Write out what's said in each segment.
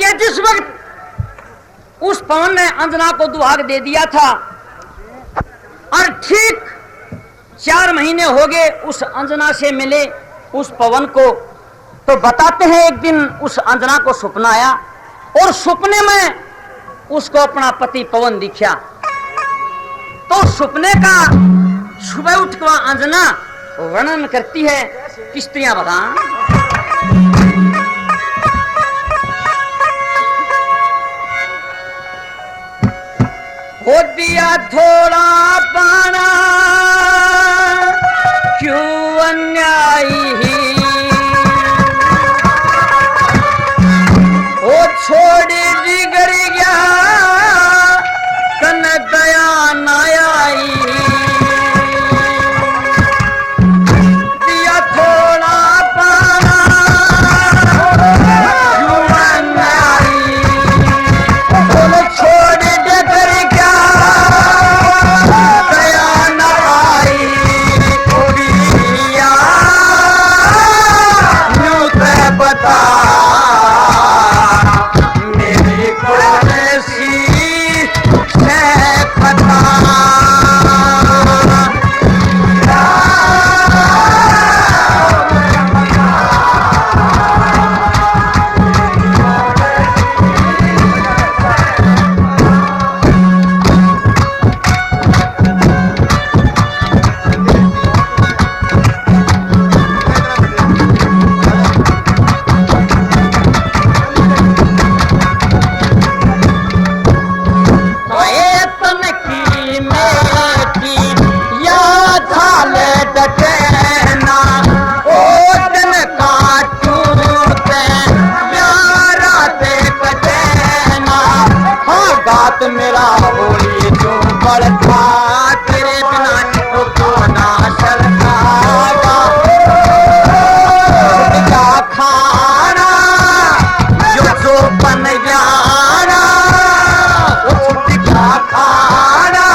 कि जिस वक्त उस पवन ने अंजना को दुहाग दे दिया था और ठीक 4 महीने हो गए उस अंजना से मिले उस पवन को, तो बताते हैं एक दिन उस अंजना को सपना आया और सपने में उसको अपना पति पवन दिखा। तो सपने का सुबह उठ कर अंजना वर्णन करती है किस्तियां बता। हो दिया थोड़ा पाना क्यों अन्यायी, वो छोड़ बिगड़ गया कन दया न आई। दिया थोड़ा पाना क्यों अन्यायी, वो छोड़ बिगड़ गया दया न आई। कुड़िया यूं तो बता मेरी कौन सी है पता। मेरा बोली जो बढ़ता तेरे बिना तो ना चलता क्या खाना जो बन जाना क्या खाना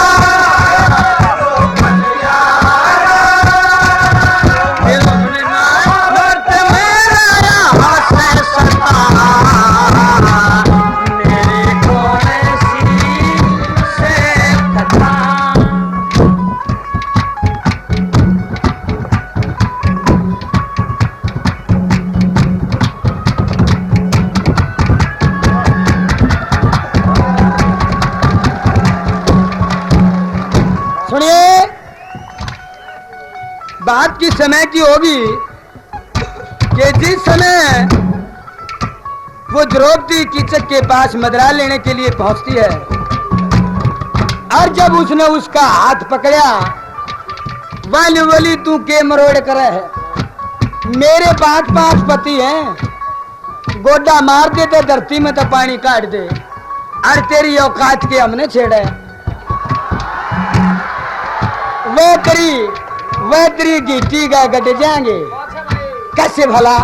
बात किस समय की होगी कि जिस समय वो द्रौपदी कीचक के पास मदरा लेने के लिए पहुंचती है और जब उसने उसका हाथ पकड़ा, वाली वाली तू के मरोड़ करे है, मेरे 5 पति हैं, गोडा मार दे तो धरती में तो पानी काट दे और तेरी औकात के हमने छेड़े। वह तेरी गिट्टी का गट जाएंगे कैसे भला।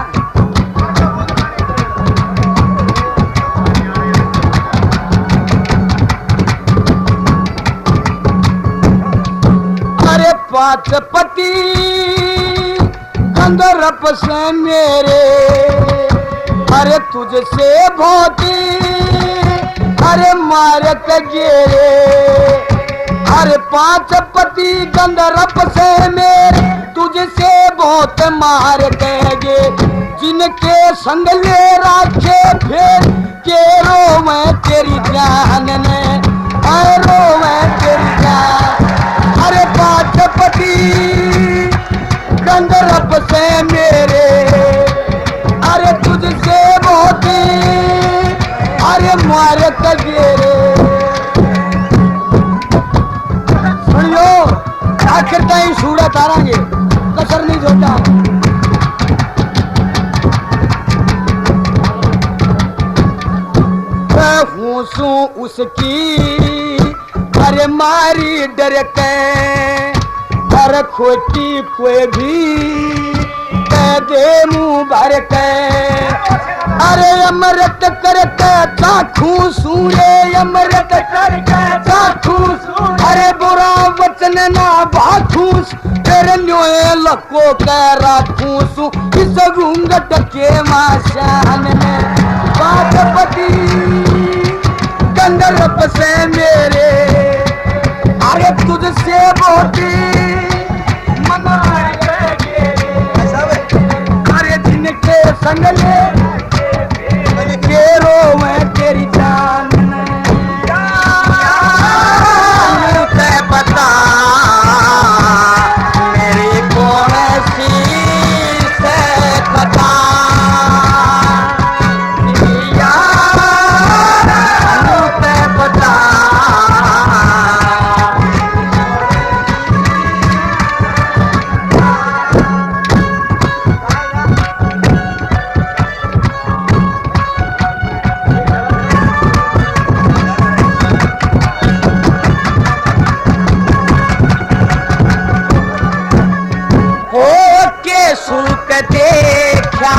अरे 5 पति गंधर्व से मेरे, अरे तुझसे भोती अरे मारत गेरे। अरे 5 पति गंधर्व से मेरे तुझसे बहुत मार गए, जिनके संग ले राखे फिर के रो मैं तेरी जान ने रो मैं तेरी जान। अरे 5 पति गंधर्व से मेरे, अरे तुझसे बहुत अरे मार गेरे। आखिर ताई सूड़ा तारांगे कसर नहीं छोटा। हूँ उसकी अरे मारी डर के, अरे खोटी कोई भी कह दे मुंह भर के। अरे अमृत करके चाखू सूरे, अमृत करके चाखू, अरे बुरा वचन ना बाखूस, अरे न्योए लको कह राखूं सु इस घूंघट के माशान में बाजपति गंधर्व से मेरे अरे तुझसे बोटी मनाएंगे अरे जिनके संग ले केरो मैं तेरी जान बता मेरी कौन सी से बता बता सुख देखा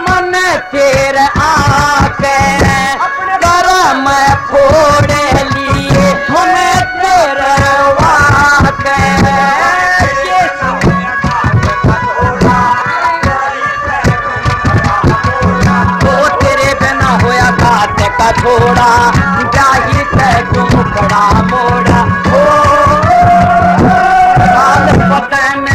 मन तेरे आके करम फोड़ लिए मन तेरे वाके वो तेरे बिना होया घाट का थोड़ा जाही तय तुम खड़ा मोड़ा पतन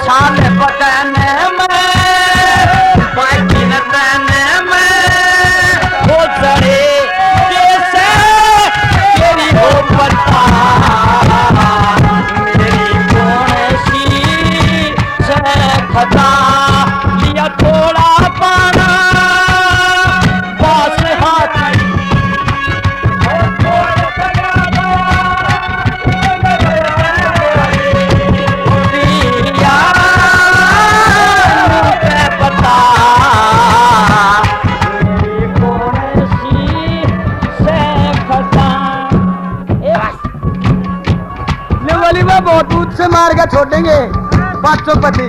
छाल बदन में बाकी तन में हो जड़े जैसे तेरी हो पता मेरी कौन सी खता लिया थोड़ा पाना पास हाथ बहुत दूध से मार के छोड़ेंगे पांचों पति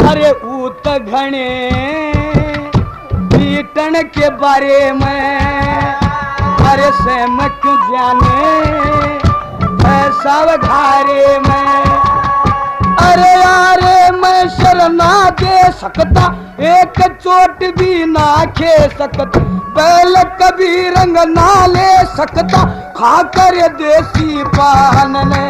अरे ऊत घने पीटन के बारे में अरे से मैं क्यों जाने ऐसा घारे में अरे यारे मैं शरणा दे सकता एक चोट भी ना खे सकता बैल कभी रंग ना ले सकता खाकर देसी पान ने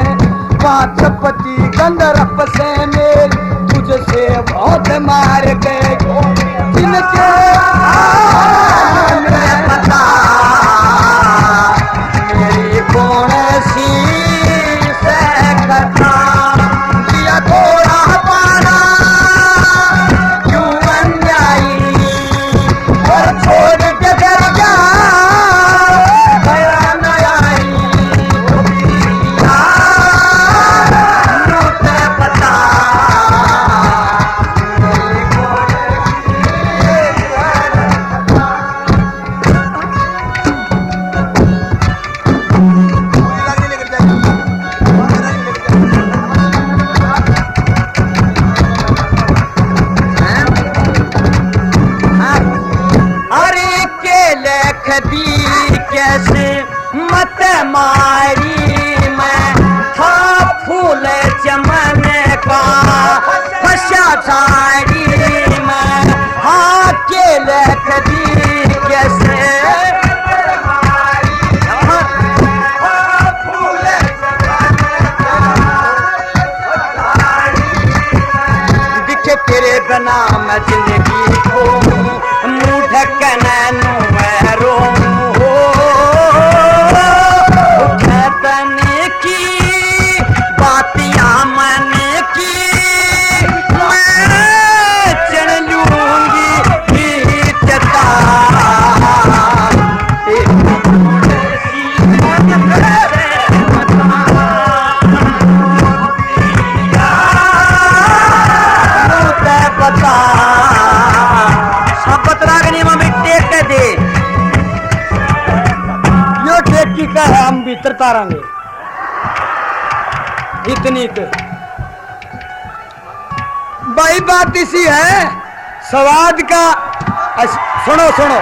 पांच पति गंधर्व से मेरे तुझसे बहुत मार गए जिनके पता मेरी कौन सी से कथा लिया थोड़ा पाना क्यों अन्यायी और छोड़ के घर जा गया नयाई पता कैसे मत मारी मैं था फूल चमन का फशा साड़ी में हाके लख दी कैसे दिखे तेरे बिना मैं जिंदगी को मुंह ढकन रो हम भीतर तारांगे इतनी तो भाई बात इसी है स्वाद का सुनो सुनो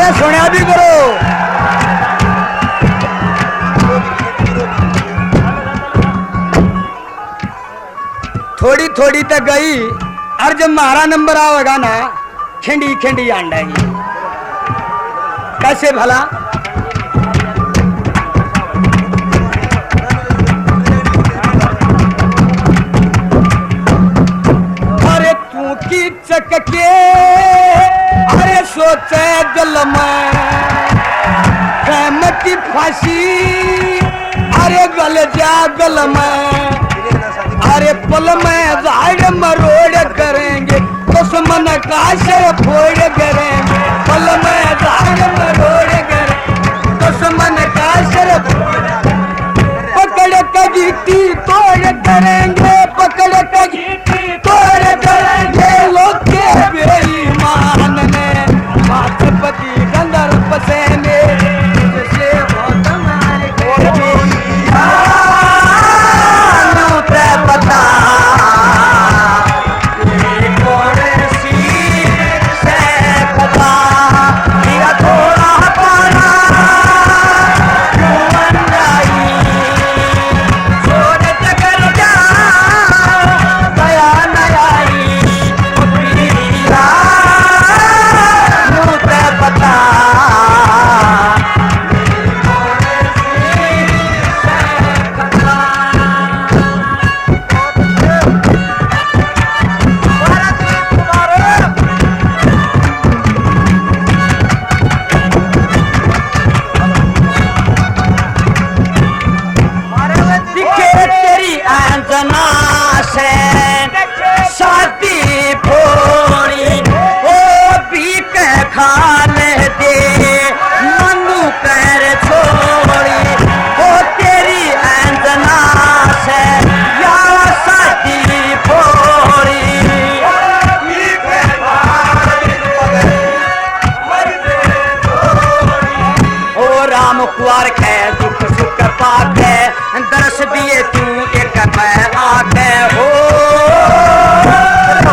अरे सुनिया भी करो। थोड़ी थोड़ी तक गई और जब हमारा नंबर आवेगा ना खिंडी खिंडी आंडेगी। कैसे भला? अरे तू की चकके अरे सोचे दिल में कीमत की फांसी अरे गल जा गल में अरे पल में झाड़ मरोड़ करेंगे दुश्मन का सर फोड़ करेंगे पल में झाड़ मरोड़ करेंगे दुश्मन का सर पकड़ के गीटी तोड़ करेंगे पकड़ के गीटी तोड़ करेंगे लोग के बेईमान ने मातपति गंदर पसेने जैसे बहुत मारे पता कुआर खे दुख सुख पाके दरस दिए तू एक मैं आके हो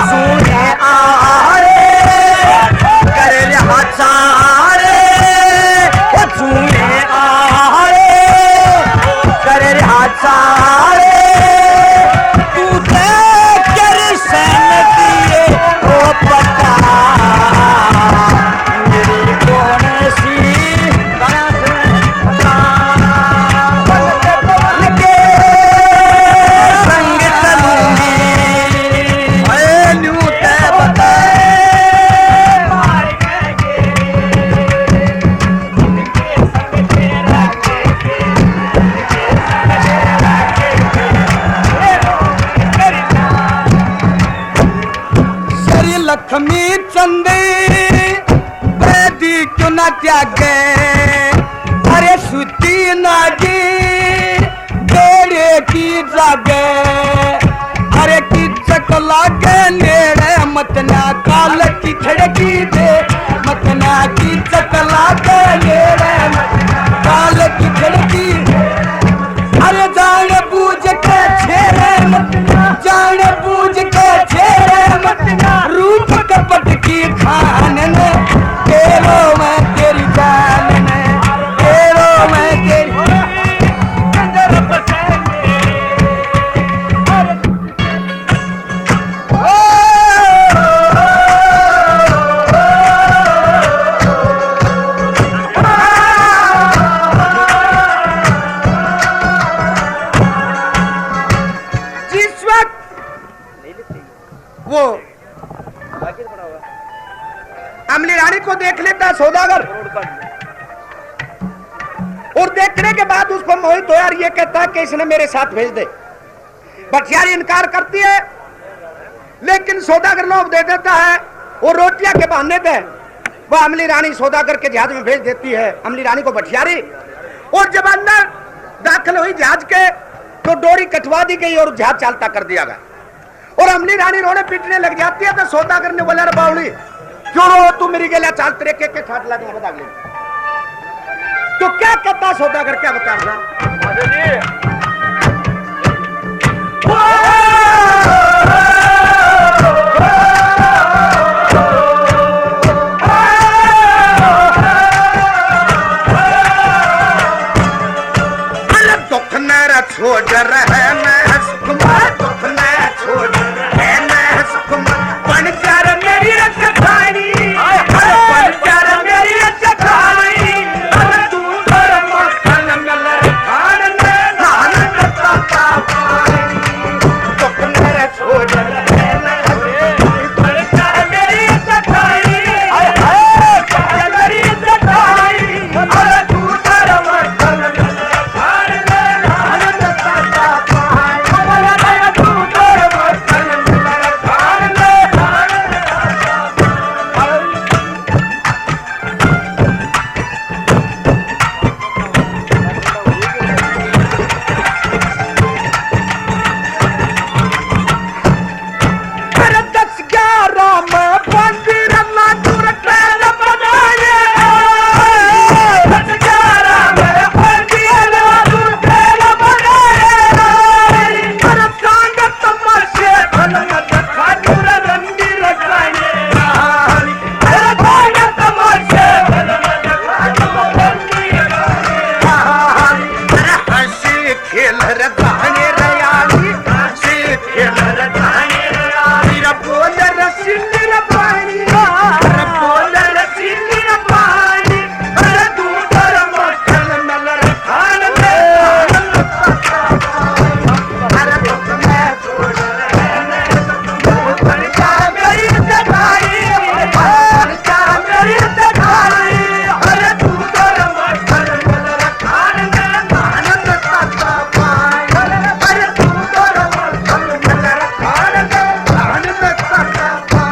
सुने आरे कर हाचारे ओ सुने आरे कर हाचारे तू कर सन दिए ओ पता मेरी कौन सी लक्ष्मी चंदे बैदी क्यों न त्यागे अरे सुती नागी बेड़े की जागे अरे की चक लागे नेड़े मतना काल की खड़की दे मतना की चक लागे नेड़े काल की खड़की अरे जान बूझ के छेड़े मतना जान बूझ के छेड़े मतना रूप कपट की खान ने तेरो मैं तेरी जान ने तेरो मैं तेरी जिस वक्त वो अमली रानी को देख लेता सौदागर और देखने के बाद उसको मोहित होया ये कहता है कि इसने मेरे साथ भेज दे। बटियारी इनकार करती है लेकिन सौदागर लोग दे देता है और रोटियां के बहाने पे वह अमली रानी सौदागर के जहाज में भेज देती है अमली रानी को बटियारी। और जब अंदर दाखिल हुई जहाज के तो डोरी कटवा दी गई और जहाज चालता कर दिया गया और अमली रानी रोने पीटने लग जाती है। तो सौदागर ने बोला बावली क्यों रो तू मेरी गला चाल तेरे के ठाट ला दूंगा बता ले। तो क्या कहता सौदागर क्या बता रहा रहे मैं सुखमा दुख ने छोड़ रहे मैं सुखमा बन कर मेरी रखवाली बन कर मेरी रखवाली अरे तू कर मक्खन मिल खान में नानक ताता पानी दुख ने छोड़ रहे मैं बन कर मेरी रखवाली कर मेरी रखवाली अरे तू कर मक्खन मिल खान में नानक ताता पानी अरे तू कर मक्खन मिल खान में नानक ताता फिर 10-11 में मंदिर अल्लाह दूर कैल बनाए 10-11 में मंदिर अल्लाह दूर कैल बनाए फिर सांग तमाशे भल मत खाजूर रंगी रखाए फिर सांग तमाशे भल मत खाजूर रंगी रखाए फिर हंसी खेल रखाने रयाली हंसी खेल रखाने रयाली बोल रसीली रबानी बोल रसीली रबानी अरे तू कर मक्खन मिल खान में अरे दुख में छोड़ रहे बन जा मेरी जगाई बन जा मेरी जगाई अरे तू कर मक्खन मिल खान में नानक ताता पाई अरे तू कर मक्खन मिल खान में नानक ताता पाई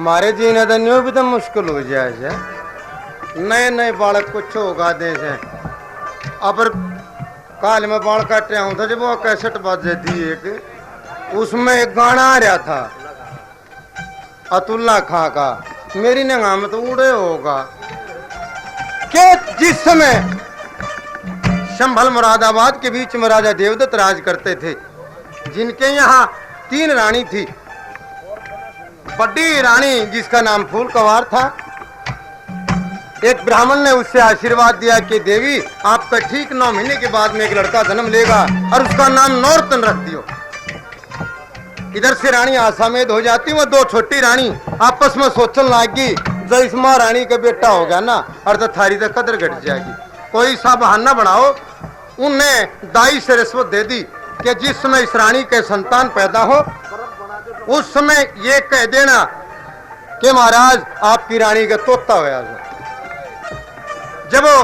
मारे जीने तो न्यू भी तो मुश्किल हो जाए से नए नए बालक कुछ होगा दे से अब काल में बाल काट रहा हूँ था जब वो कैसेट बज थी एक उसमें एक गाना आ रहा था अतुल्ला खां का मेरी निगाह में तो उड़े होगा कि जिस समय संभल मुरादाबाद के बीच में राजा देवदत्त राज करते थे जिनके यहाँ 3 रानी थी बड़ी रानी जिसका नाम फूल कवार था एक ब्राह्मण ने उससे आशीर्वाद दिया कि देवी आपका ठीक 9 महीने के बाद में एक लड़का जन्म लेगा और उसका नाम नौरतन रख दियो। इधर से रानी आसामेद हो जाती वो 2 छोटी रानी आपस में सोचने लगी जो इस महारानी का बेटा हो गया ना और तो थारी तो कदर घट जाएगी कोई सा बहाना बनाओ। उन्हें दाई से रिश्वत दे दी कि जिस समय इस रानी के संतान पैदा हो उस समय ये कह देना कि महाराज आपकी रानी का तोता होया। जब वो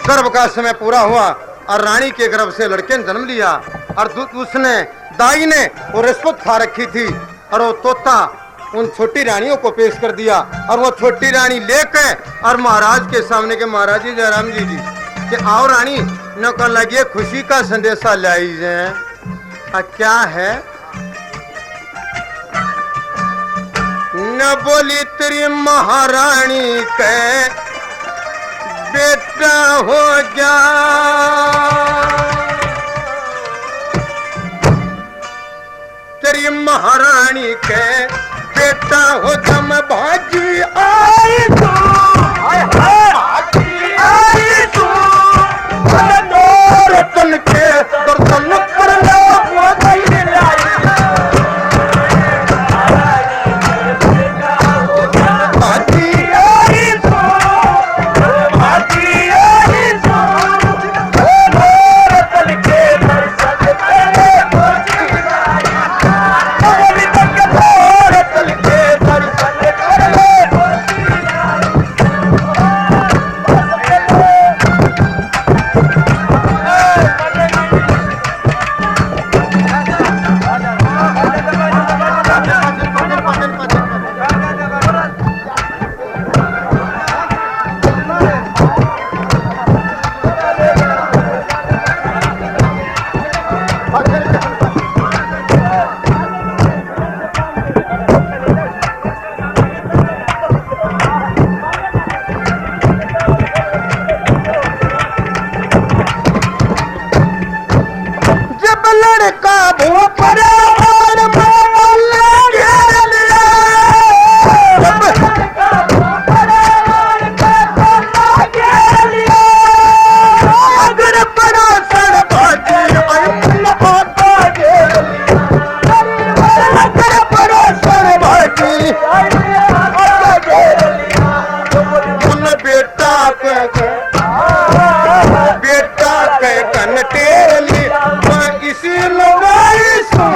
गर्भ का समय पूरा हुआ और रानी के गर्भ से लड़के ने जन्म लिया और उसने दाई ने वो रिश्वत खा रखी थी और वो तोता उन छोटी रानियों को पेश कर दिया और वो छोटी रानी लेकर और महाराज के सामने के महाराज जी जयराम जी कि आओ रानी न कर लगी खुशी का संदेशा लाई जाए। क्या है न बोली तेरी महारानी के बेटा हो गया तेरी महारानी के बेटा हो जम भाजी आई तू भाजी आई तू रतन के दर्शन कर लो बेटा के कन टेली इसी लगाई सू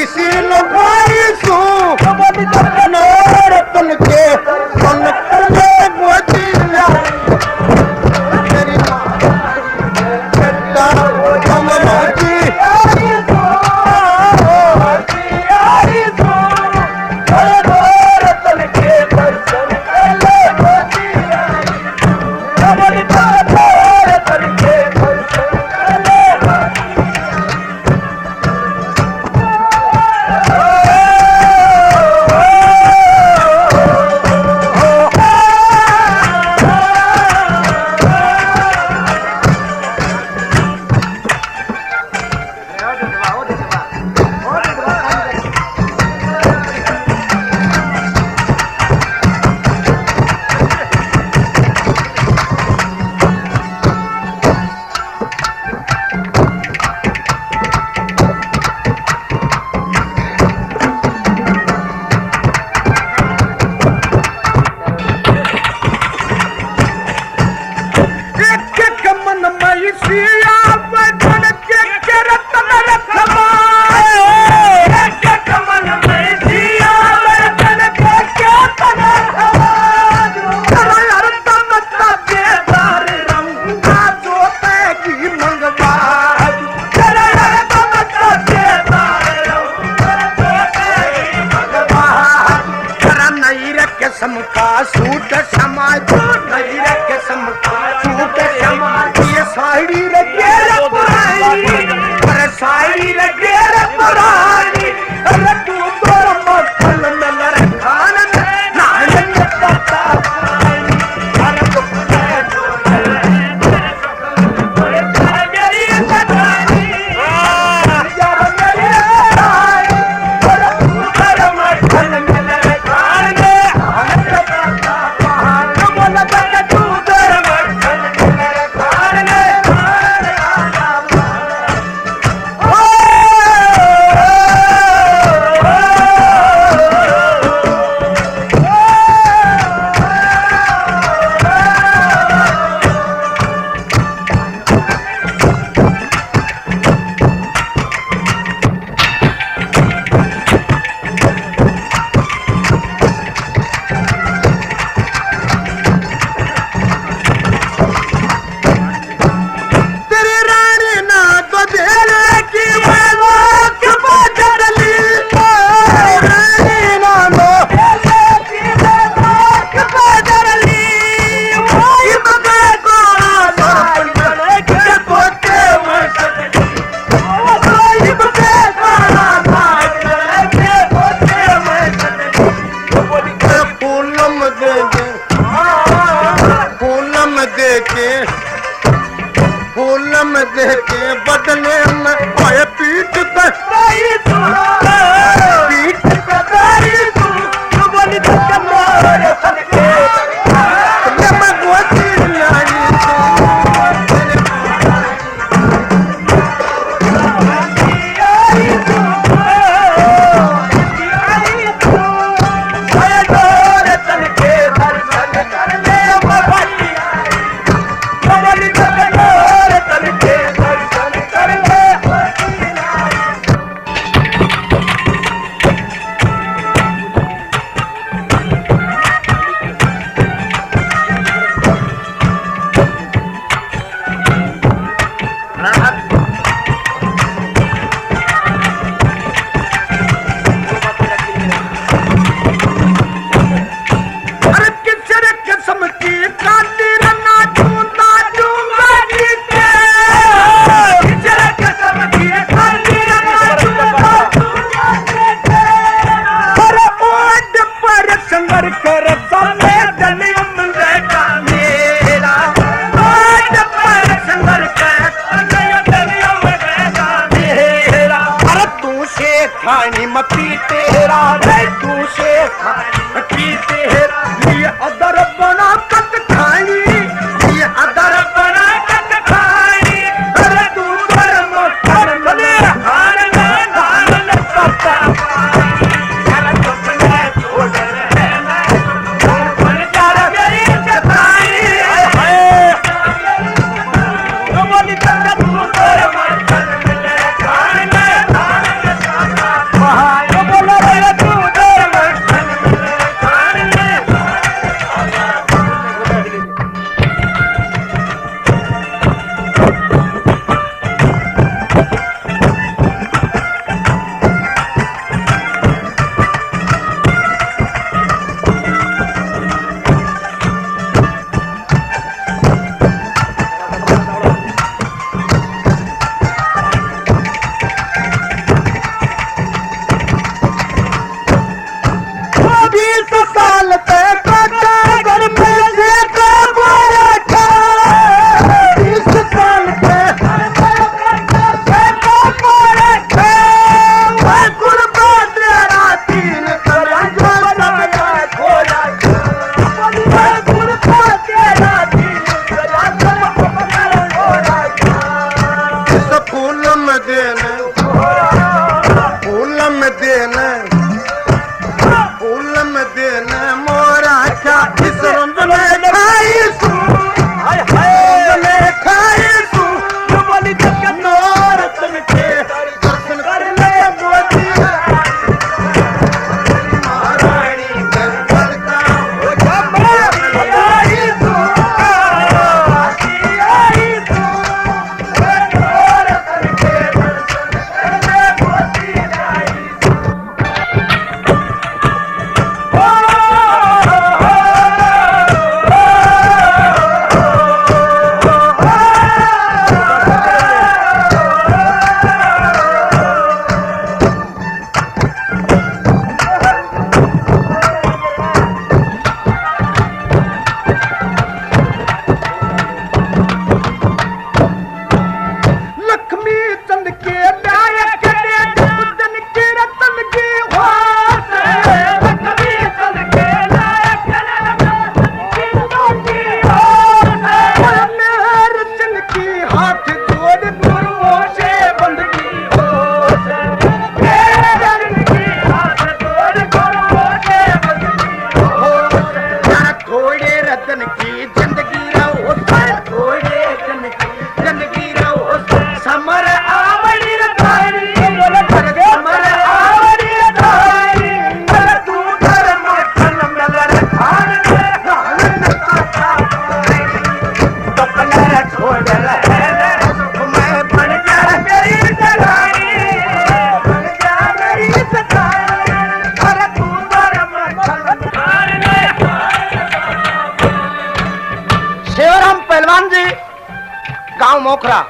इसी लगाई सू नौरतन के कन करने गोदिया मेरी बेटा हम मौजी समका सूट समाज नहीं रखे समका सूट समाज ये साड़ी रखे पुरानी पर साड़ी रखे पुरानी अरे तू तो मक्खन में रखान ना पता अरे तो देखे बदले में ओए पीठ पे पीठ पे तारी तू बोली तो कमार सके जब गोती न्यारी खानी मती तेरा रे तू से खानी तेरा ये अदर बना कट खानी ये अदर बना कट खानी अरे तू धर्म धर्म ले हार ना दान करता अरे तो मैं छोड़ रहना पर कर मेरी चताई गांव मोखरा।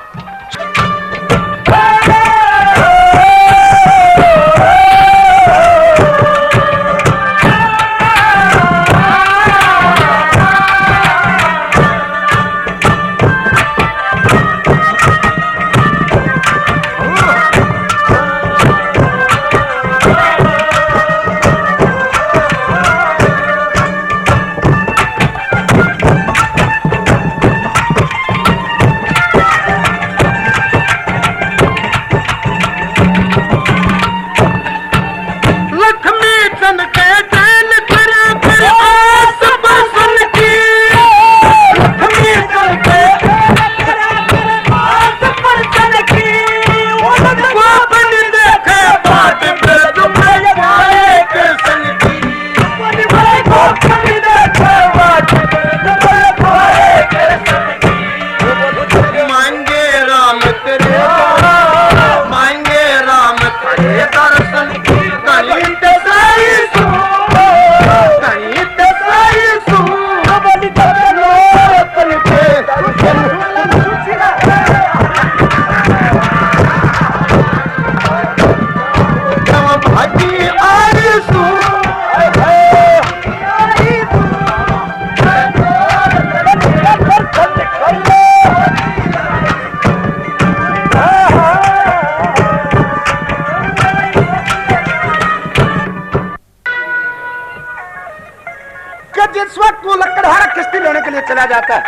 जिस वक्त वो लकड़हारा किश्ती लेने के लिए चला जाता है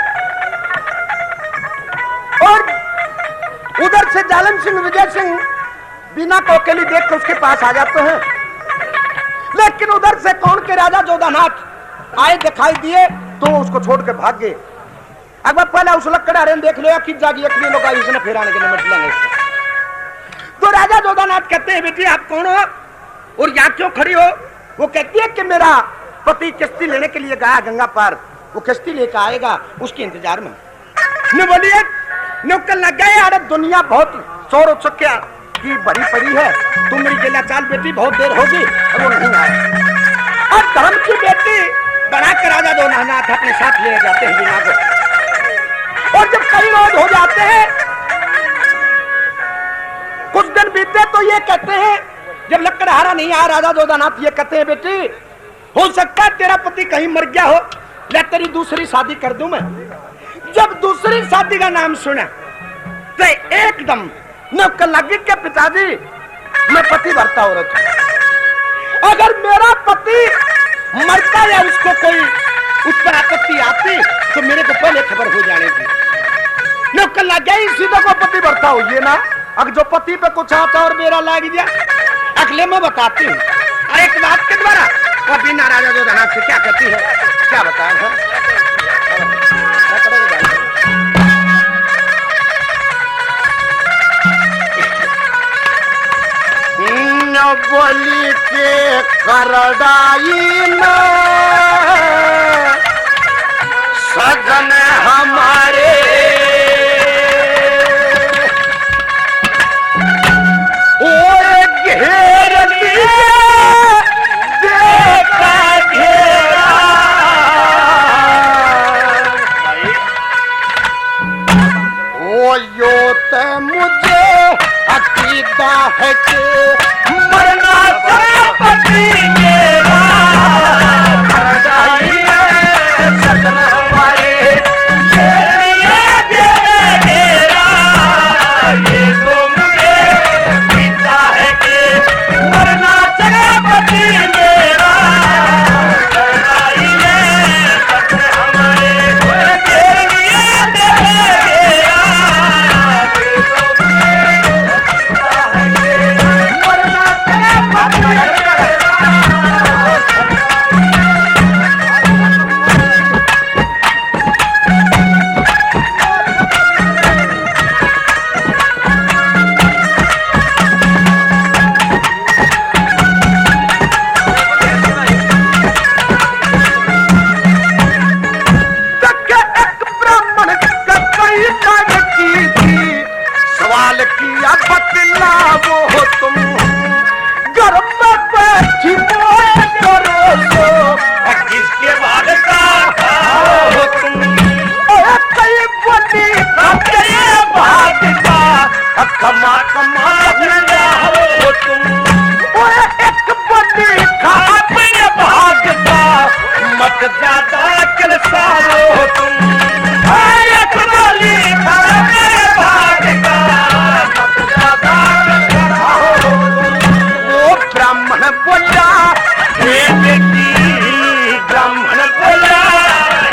और उधर से जालम सिंह विजय सिंह बिना कोकेली देख कर उसके पास आ जाते हैं, लेकिन उधर से कौन के राजा जोधानाथ आए दिखाई दिए तो उसको छोड़ के भाग गए। अगर पहले उस लकड़हारे ने देख लिया कि जागी एक लोग इसने फिर आने के लिए निकलेंगे। तो राजा जोधानाथ कहते हैं बेटी आप कौन हो और यहाँ क्यों खड़ी हो? वो कहती है कि मेरा पति किश्ती लेने के लिए गया गंगा पार, वो किश्ती लेकर आएगा, उसके इंतजार में। ने बोलिए नौकल लग गए यार, दुनिया बहुत शोर चुक्या की भरी पड़ी है, तुम मेरी गेला चाल बेटी बहुत देर होगी और वो नहीं आए। और धर्म की बेटी बना कर राजा जोधानाथ अपने साथ ले जाते हैं बिना को। और जब कई रोज हो जाते हैं, कुछ दिन बीते तो ये कहते हैं, जब लकड़हारा नहीं आया राजा जोधानाथ ये कहते हैं बेटी हो सकता है तेरा पति कहीं मर गया हो, ले तेरी दूसरी शादी कर दूं मैं। जब दूसरी शादी का नाम सुना तो एकदम नौकल लगी के पिताजी मैं पति भरता औरत हूं, अगर मेरा पति मरता या उसको कोई उस पर आपत्ति आती तो मेरे को पहले खबर हो जाने की। नौकल लग गया सीधा को पति भरता हो ये ना, अगर जो पति पे कुछ आता और मेरा लग गया अगले में बताती हूँ। और एक बात के द्वारा वो बिना राजा जोधानाथ से क्या करती है क्या बताया है? न बोली के करडाई न सजन हमारे घेर यो ते मुझे अकीदा है कि मरना पति मेरा सदन हमारे ये तो मुझे पीता है कि मरना पति मेरा हमारे क्या कमाल हो तुम, ओए एक बड़ी खाप ये भागता, मत ज्यादा किलसा हो तुम, एक बड़ी खाप ये भागता, मत ज्यादा किलसा हो तुम। वो ब्राह्मण बोला हे बेटी, ब्राह्मण बोला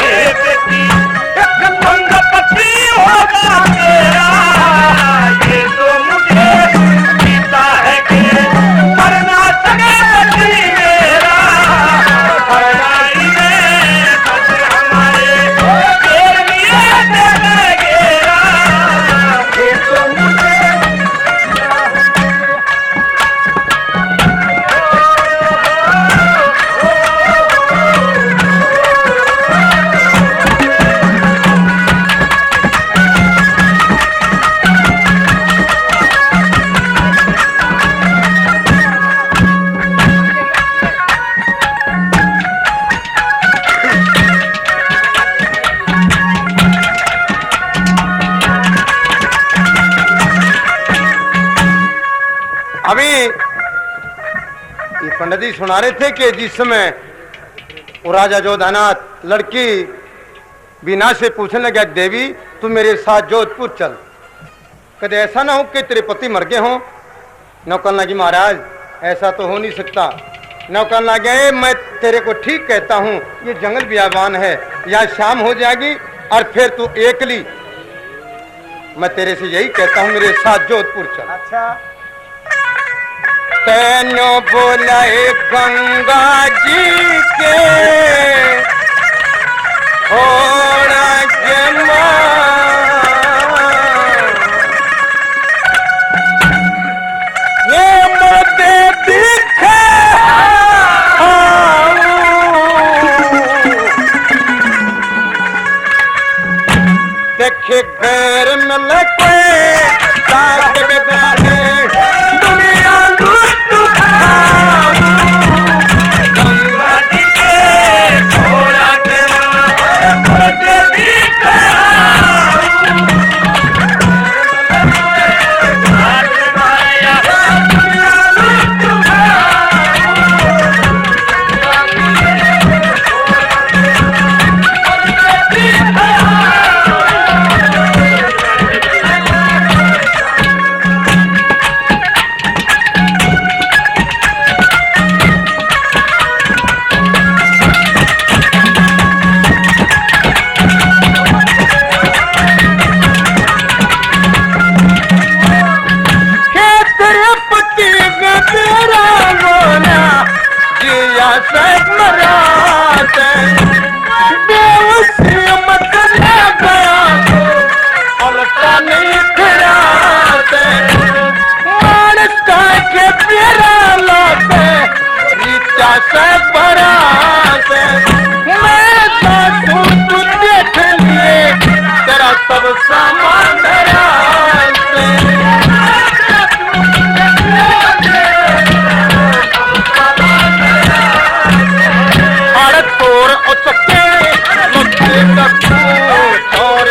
हे बेटी, एक मंगपति होगा तेरा, ये तो मुझे पीता है कि मरना सके मेरा, हराई में बस हमारे तेरे लिए देगा, ये तो मुझे अभी ये पंडित जी सुना रहे थे कि जिस समय वो राजा जोधानाथ लड़की बीना से पूछने लगा, देवी तू मेरे साथ जोधपुर चल, कदे ऐसा ना हो कि तेरे पति मर गए हों। नौकर लगी महाराज ऐसा तो हो नहीं सकता। नौकर लगे मैं तेरे को ठीक कहता हूँ, ये जंगल बियाबान है, यहाँ शाम हो जाएगी और फिर तू एकली, मैं तेरे से यही कहता हूँ मेरे साथ जोधपुर चल। अच्छा तैनो बोलाए गंगा जी के होड़ा के ये मोदे दिखे देखे घर में लगे ताक बेदाने सब सामान तोर उचके और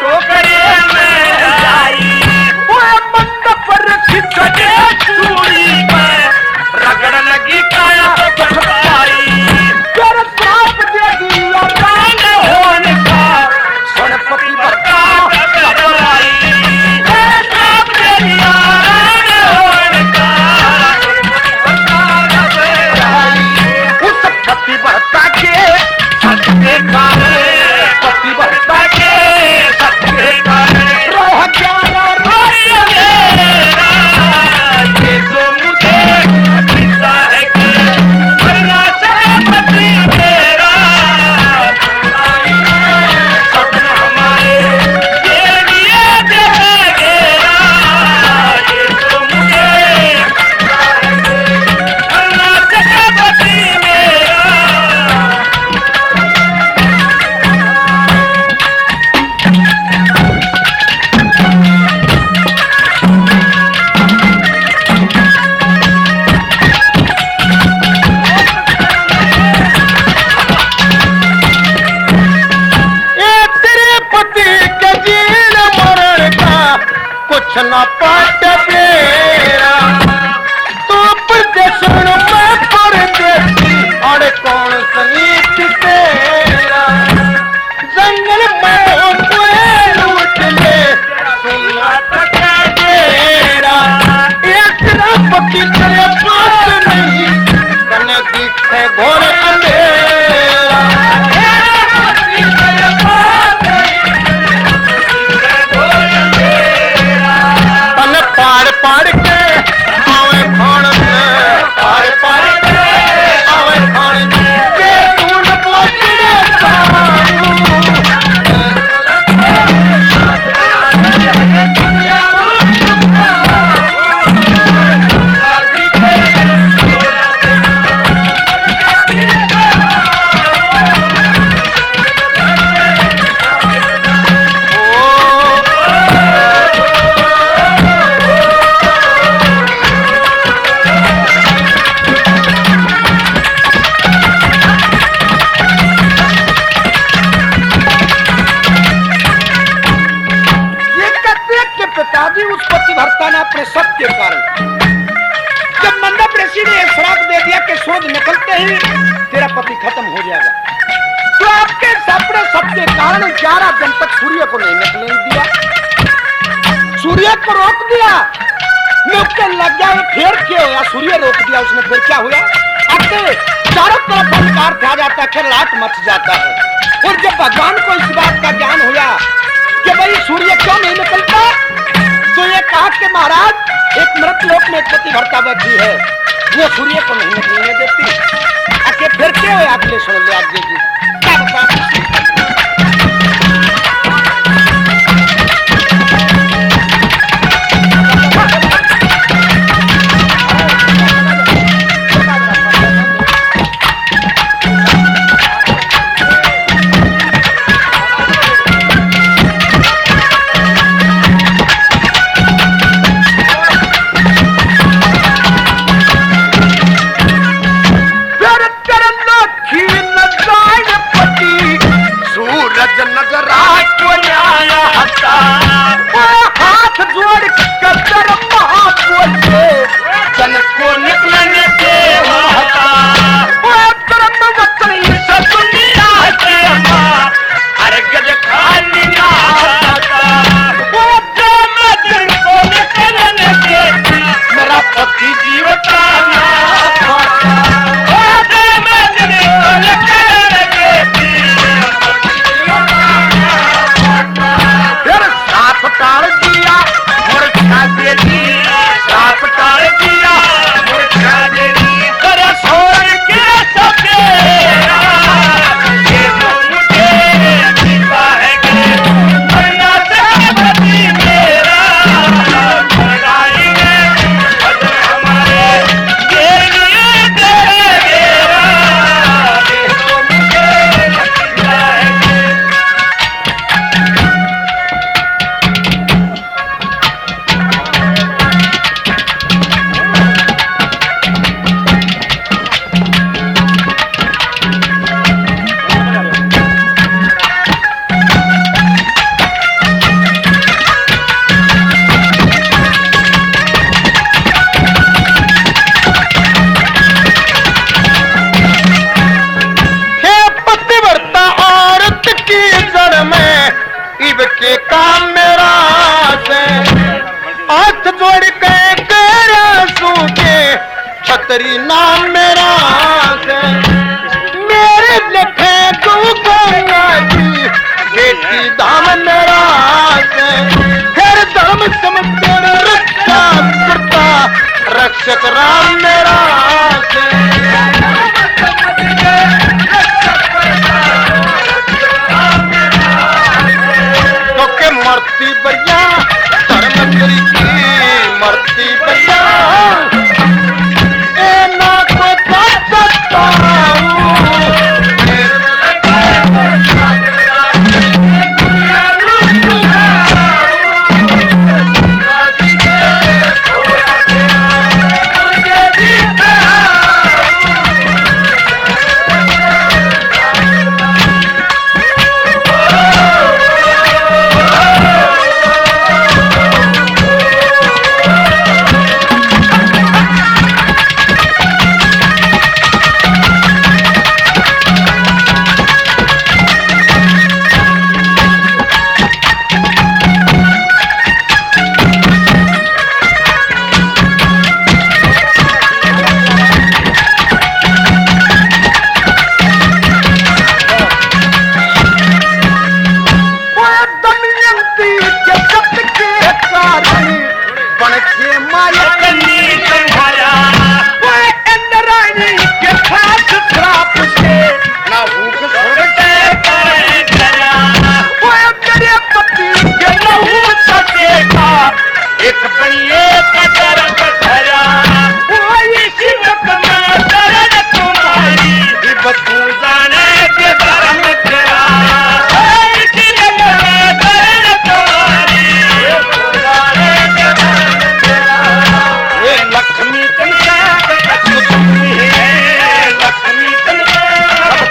टोकरे में आई, वो मंडप पर ना पाट बेरा तू प्रदेशन में परदेसी और कौन संगीत तेरा जंगल में कोई लूट ले सुना तका डेरा एक रात की तेरे पास नहीं तने दिखे घोर अंधेरा तने पार पार के आवे खान में पार पार के आवे खान में के तून पोचड़े सारू पिताजी उस पतिव्रता ने अपने शक के कारण जब मंडप ऋषि ने एक श्राप दे दिया कि सूरज निकलते ही तेरा पति खत्म हो जाएगा, तो आपके सपने शक के कारण 11 दिन तक सूर्य को नहीं निकलने दिया, सूर्य को रोक दिया। मुझे लग गया फिर क्या हुआ, सूर्य रोक दिया उसने, फिर क्या हुआ? अब चारों तरफ अंधकार छा जाता है, फिर लाट मच जाता है। और जब भगवान को इस बात का ज्ञान हुआ कि भाई सूर्य क्यों नहीं निकलता, तो ये कहा कि महाराज एक मृत लोक में एक पतिव्रता बैठी है, वो सूर्य को नहीं निकलने देती। आके फिर क्या है, आप ले सुन ले आगे जी क्या बता। तेरी नाम मेरा से मेरे लिखे तू गंगा जी बेटी दाम मेरा से फिर धर्म समुद्र रक्षा करता रक्षक राम मेरा से तो के मरती बढ़िया धर्म तेरी की मरती बढ़िया पति के सत के कारण बन के माया वो इंद्राणी के खास श्राप से ना भूख सोते वो मेरे पति के लहू सकेगा एक बनिए का दर्द धरा वो इसी में दर्द तुम्हारी बतू जाने के धर्म तेरा इसी में दर्द तुम्हारी बतू जाने के धर्म तेरा ये लक्ष्मी तुमका कुछ तू ही है लक्ष्मी तुमका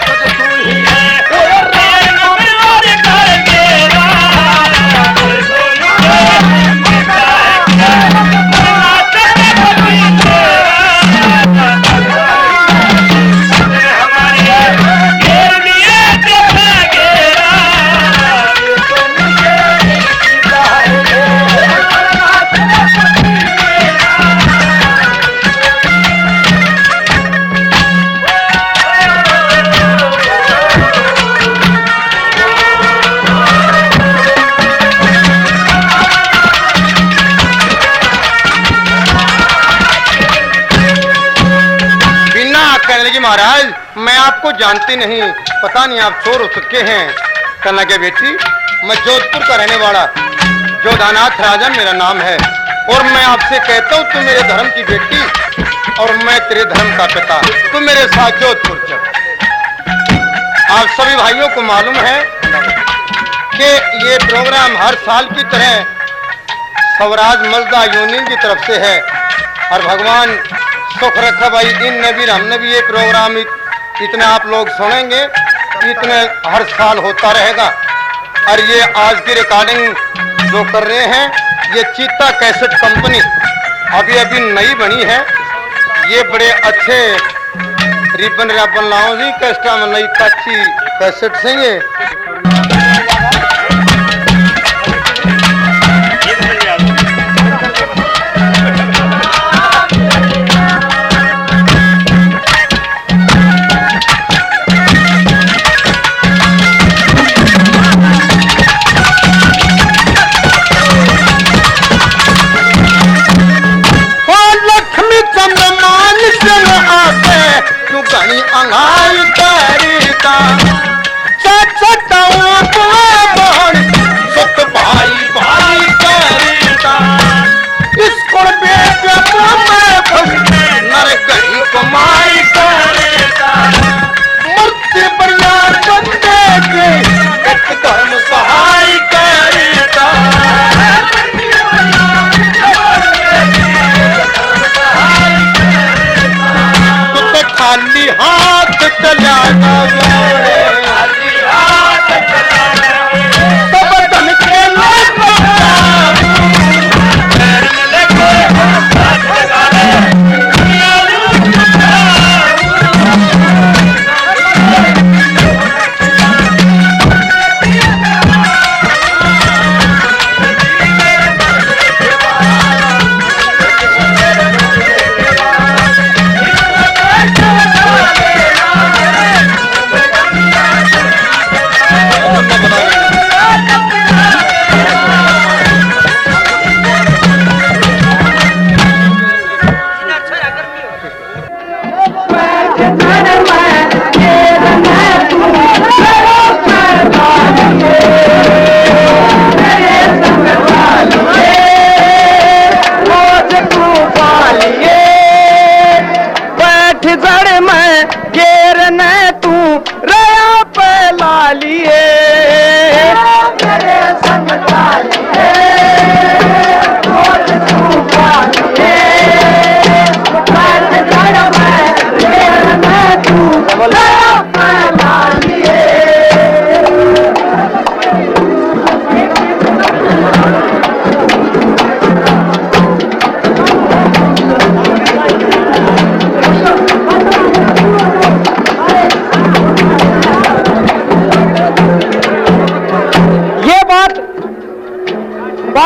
कुछ तू ही है ओ राम और कर गेरा महाराज मैं आपको जानती नहीं, पता नहीं आप चोर हो चुके हैं। कहना के बेटी मैं जोधपुर का रहने वाला जोधानाथ राजन मेरा नाम है और मैं आपसे कहता हूँ तू मेरे धर्म की बेटी और मैं तेरे धर्म का पिता, तू मेरे साथ जोधपुर चल। आप सभी भाइयों को मालूम है कि ये प्रोग्राम हर साल की तरह स्वराज मजदा यूनियन की तरफ से है और भगवान सुख रखा भाई इनने भी हमने भी ये प्रोग्राम इतने आप लोग सुनेंगे, इतने हर साल होता रहेगा। और ये आज की रिकॉर्डिंग जो कर रहे हैं ये चीता कैसेट कंपनी अभी अभी नई बनी है। ये बड़े अच्छे रिबन राबन लाओ जी कैस्टा में नई अच्छी कैसेट से ये अंगाई करता सुख भाई भाई करता इसको नर गई कमाई करता मूर्ति बढ़िया बंदे के एक धर्म सहाय करता खाली हाथ चला सब धन के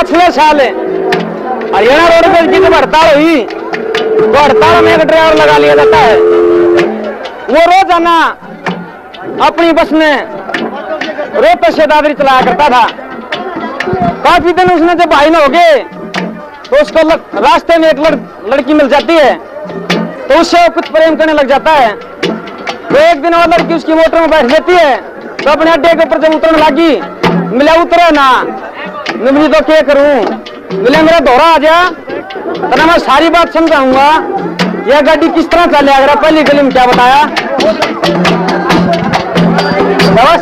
पिछले साल हरियाणा रोड पर जिस हड़ताल हुई तो हड़ताल में एक ड्राइवर लगा लिया जाता है। वो रोजाना अपनी बस में रोहतक से दादरी चलाया करता था। काफी दिन उसने जब भाई न हो गए तो उसको रास्ते में एक लड़की मिल जाती है, तो उससे वो कुछ प्रेम करने लग जाता है। तो एक दिन वो लड़की उसकी मोटर में बैठ जाती है, तो अपने अड्डे के ऊपर जब उतरने लगी, मिला उतरे ना, मैं तो क्या करूं, मिले मेरा दौरा आ जा, तो मैं सारी बात समझाऊंगा, यह गाड़ी किस तरह चले अगर पहली गली में क्या बताया। बस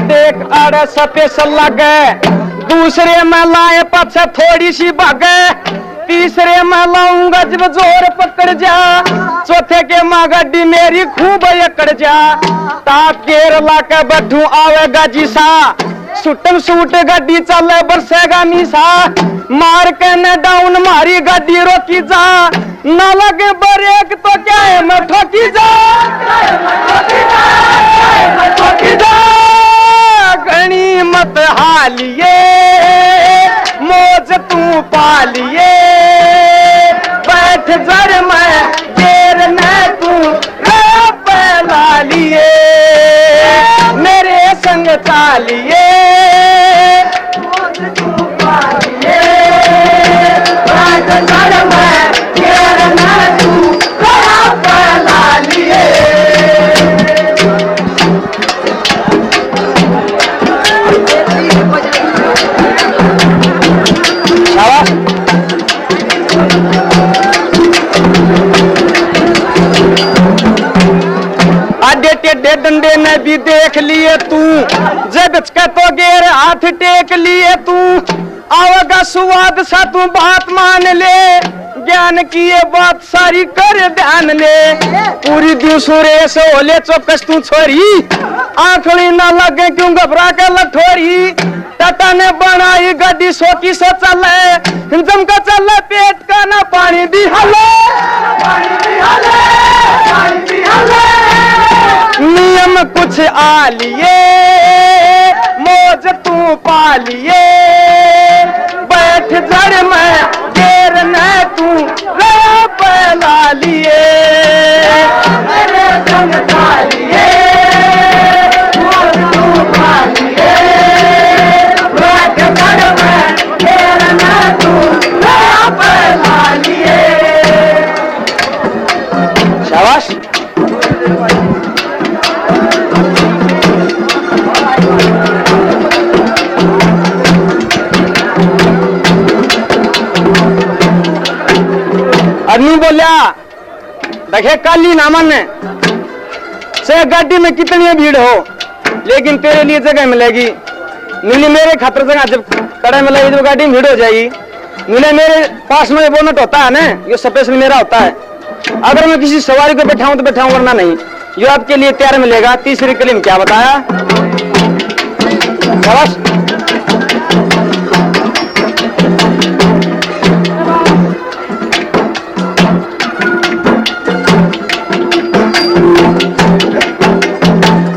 देख अरे स्पेशल लगे, दूसरे में लाए पीछे थोड़ी सी भागे, तीसरे में लाऊंगा जब जोर पकड़ जा, चौथे के माँ गड्डी मेरी खूब अकड़ जा, ताप केरला के बैठू आवेगा जीसा, सुटम सूट गड्डी चले बरसेगा मीसा, मार के न डाउन मारी गड्डी रोकी जा, न लगे ब्रेक तो क्या है मैं ठोकी जा, गणी मत हालिए मौज तू पालिए, बैठ जर में देर न तू पहला लिए, मेरे संग चालिए मौज तू पालिए, बैठ जर में देर न तू पहला लिए। टेढ़े डंडे ने भी देख लिए तू, जब तो गेर हाथ टेक लिए तू, आवेगा सुवाद सा तू बात मान ले, ज्ञान की ये बात सारी कर ध्यान ले, पूरी दूसरे से होले चौकस तू छोरी, आंखड़ी ना लगे क्यों घबरा के लठोरी, टाटा ने बनाई गाड़ी सोकी से चले, जम का चले पेट का ना पानी भी हले, नियम कुछ आलिए मौज तू पालिए, बैठ जड़ में देर न तू पहला लिए, मेरे संग चालिए मौज तू पालिए, बैठ जड़ में देर न तू पहला लिए। शाबाश। आदमी बोलिया देखे काली नामन से गाड़ी में कितनी भीड़ हो, लेकिन तेरे लिए जगह मिलेगी, मिली मेरे खातर जगह, जब कड़े में लगी तो गाड़ी में भीड़ हो जाएगी, मिले मेरे पास में बोनट होता है ना, ये स्पेशल मेरा होता है, अगर मैं किसी सवारी को बैठाऊं तो बैठाऊं वरना नहीं, ये आपके लिए तैयार मिलेगा। तीसरी कली में क्या बताया, बस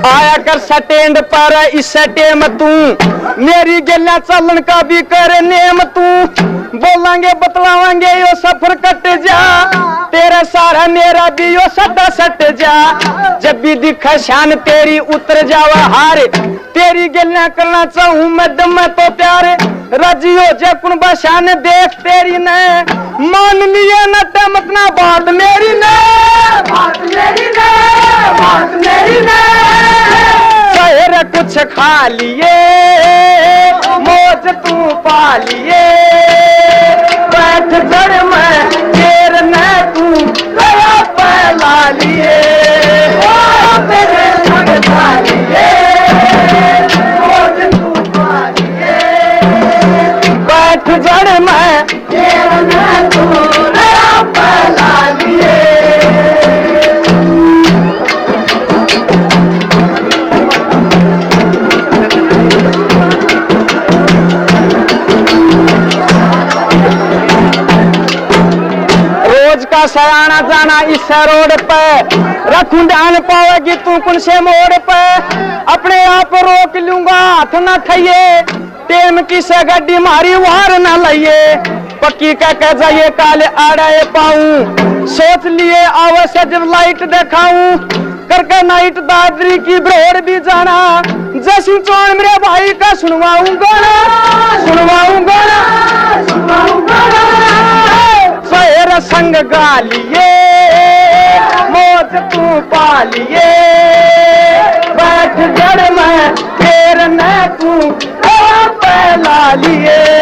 आया कर स्टैंड पर इस टेम तू, मेरी गलियां चलन का भी कर नेम तू, बोलांगे बतलावांगे यो सफर कट जा, तेरा सारा मेरा भी यो सदा सट जा, जब भी दिखा शान तेरी उतर जावा हारे, तेरी गलियां करना चाहूं मैं दम तो प्यारे, राजी हो जा कुन बशान देख तेरी ने, मान लिए न टमक ना बात मेरी ने, बात मेरी ने, बात मेरी ने, शहर कुछ खा लिए मौज तू पा लिए, बैठ जड़ में देर न तू गया पहला लिए, मेरे संग खा लिए मौज तू पा लिए, बैठ जड़ में देर न तू गया पहला लिए। का सयाना जाना इस रोड पे, रखूं ध्यान पावेगी तू कौन से मोड़ पे, अपने आप रोक लूंगा हाथ न खाइए, टेम की से गड्डी मारी वार न लइए पक्की कह जाइए काले आड़े पाऊं सोच लिए आवश्यक जब लाइट दिखाऊं करके नाइट दादरी की ब्रोड भी जाना जैसी चोण मेरे भाई का सुनवाऊंगा शेर संग गालिए मौत तू पालिए बैठ जड़ में फेर न तू पहला लिए